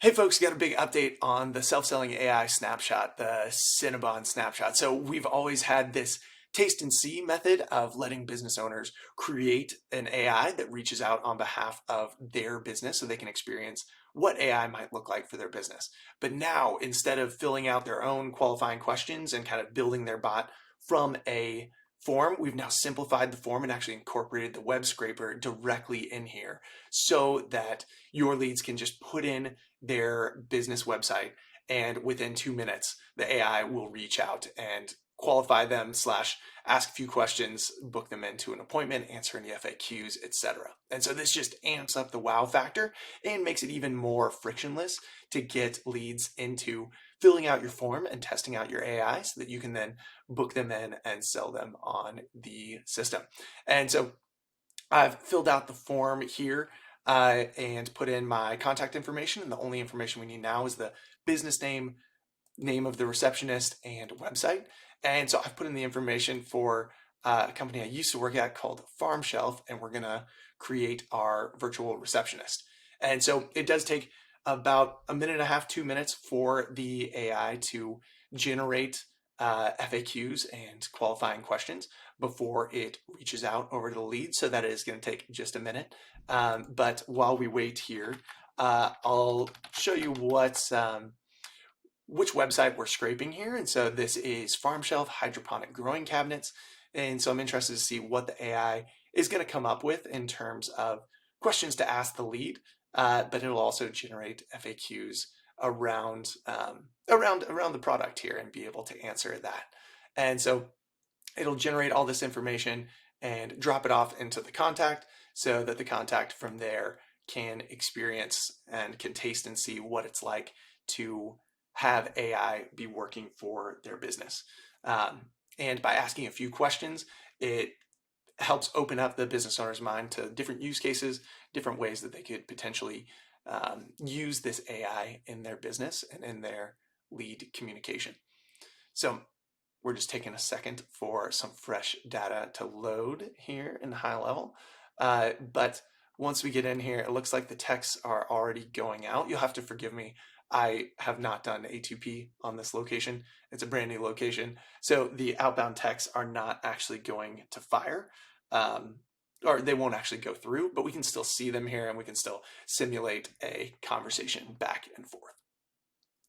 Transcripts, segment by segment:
Hey folks, got a big update on the self-selling AI snapshot, the Cinnabon Snapshot. So we've always had this taste and see method of letting business owners create an AI that reaches out on behalf of their business so they can experience what AI might look like for their business. But now, instead of filling out their own qualifying questions and kind of building their bot from a form, we've now simplified the form and actually incorporated the web scraper directly in here so that your leads can just put in their business website, and within 2 minutes, the AI will reach out and qualify them slash ask a few questions, book them into an appointment, answer any FAQs, etc. And so this just amps up the wow factor and makes it even more frictionless to get leads into filling out your form and testing out your AI so that you can then book them in and sell them on the system. And so I've filled out the form here and put in my contact information. And the only information we need now is the business name, name of the receptionist, and website. And so I've put in the information for a company I used to work at called Farm Shelf, and we're going to create our virtual receptionist. And so it does take about a minute and a half, 2 minutes for the AI to generate FAQs and qualifying questions before it reaches out over to the lead. So that is going to take just a minute. But while we wait here, I'll show you which website we're scraping here. And so this is Farm Shelf Hydroponic Growing Cabinets. And so I'm interested to see what the AI is going to come up with in terms of questions to ask the lead, but it'll also generate FAQs around the product here and be able to answer that. And so it'll generate all this information and drop it off into the contact so that the contact from there can experience and can taste and see what it's like to have AI be working for their business. And by asking a few questions, it helps open up the business owner's mind to different use cases, different ways that they could potentially use this AI in their business and in their lead communication. So we're just taking a second for some fresh data to load here in HighLevel. But once we get in here, it looks like the texts are already going out. You'll have to forgive me. I have not done A2P on this location. It's a brand new location. So the outbound texts are not actually going to fire, or they won't actually go through, but we can still see them here and we can still simulate a conversation back and forth.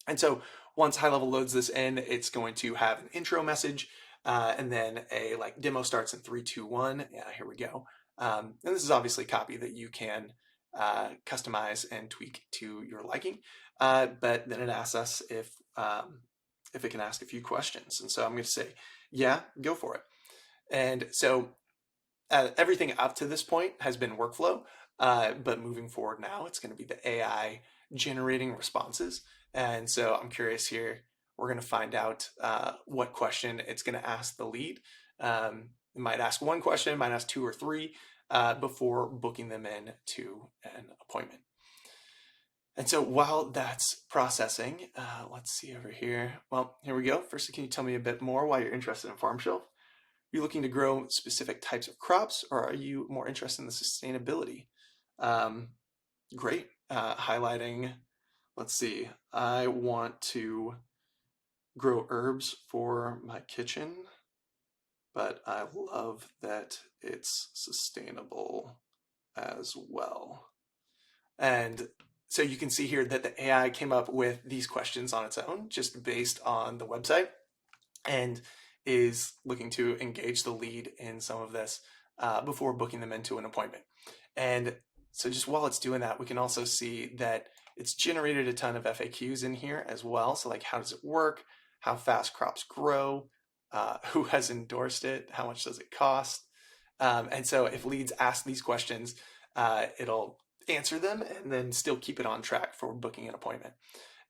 And so once HighLevel loads this in, it's going to have an intro message and then a demo starts in 3, 2, 1. Yeah, here we go. And this is obviously copy that you can customize and tweak to your liking. But then it asks us if it can ask a few questions. And so I'm going to say, yeah, go for it. And so everything up to this point has been workflow, but moving forward now, it's going to be the AI generating responses. And so I'm curious here, we're going to find out what question it's going to ask the lead. It might ask one question, it might ask 2 or 3 before booking them in to an appointment. And so while that's processing, let's see over here. Well, here we go. First, can you tell me a bit more why you're interested in Farm Shelf? Are you looking to grow specific types of crops, or are you more interested in the sustainability? Great. Highlighting, let's see, I want to grow herbs for my kitchen, but I love that it's sustainable as well. And so you can see here that the AI came up with these questions on its own, just based on the website, and is looking to engage the lead in some of this before booking them into an appointment. And so just while it's doing that, we can also see that it's generated a ton of FAQs in here as well. So like, how does it work? How fast crops grow? Who has endorsed it? How much does it cost? And so if leads ask these questions, it'll answer them and then still keep it on track for booking an appointment.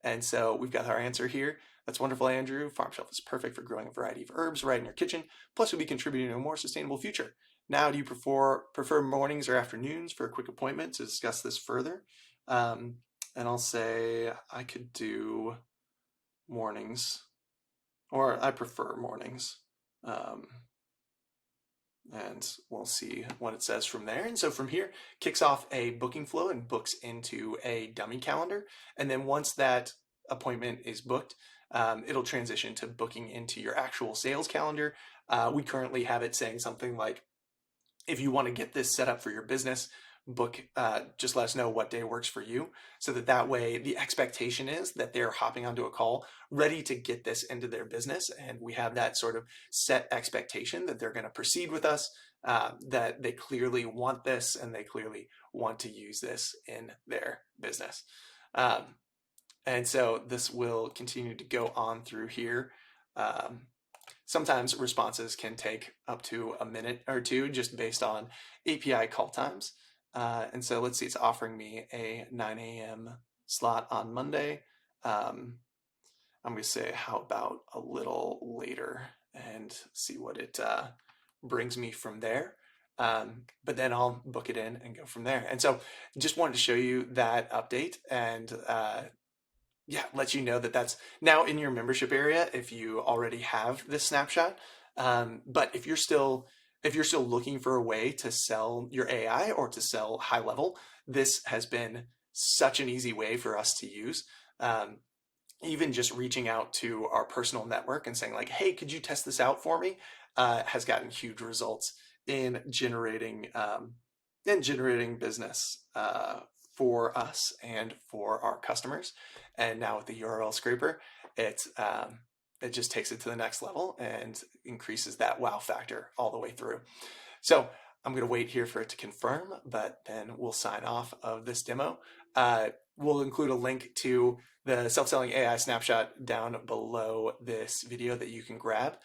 And so we've got our answer here. That's wonderful, Andrew. Farm Shelf is perfect for growing a variety of herbs right in your kitchen. Plus, you'll be contributing to a more sustainable future. Now, do you prefer mornings or afternoons for a quick appointment to discuss this further? And I'll say I could do mornings, or I prefer mornings. And we'll see what it says from there. And so from here, kicks off a booking flow and books into a dummy calendar. And then once that appointment is booked, it'll transition to booking into your actual sales calendar. We currently have it saying something like, if you want to get this set up for your business, book, just let us know what day works for you, so that way the expectation is that they're hopping onto a call ready to get this into their business, and we have that sort of set expectation that they're going to proceed with us, that they clearly want this and they clearly want to use this in their business. And so this will continue to go on through here. Sometimes responses can take up to a minute or two just based on API call times. And so let's see, it's offering me a 9 a.m. slot on Monday. I'm going to say, how about a little later, and see what it brings me from there. But then I'll book it in and go from there. And so just wanted to show you that update, and yeah, let you know that that's now in your membership area if you already have this snapshot. But if you're still looking for a way to sell your AI or to sell HighLevel, this has been such an easy way for us to use. Even just reaching out to our personal network and saying like, hey, could you test this out for me? Has gotten huge results in generating business for us and for our customers. And now with the URL scraper, it just takes it to the next level and increases that wow factor all the way through. So I'm going to wait here for it to confirm, but then we'll sign off of this demo. We'll include a link to the self-selling AI snapshot down below this video that you can grab,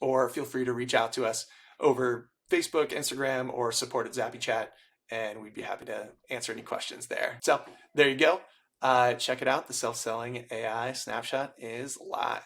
or feel free to reach out to us over Facebook, Instagram, or support at ZappyChat, and we'd be happy to answer any questions there. So there you go. Check it out. The self-selling AI snapshot is live.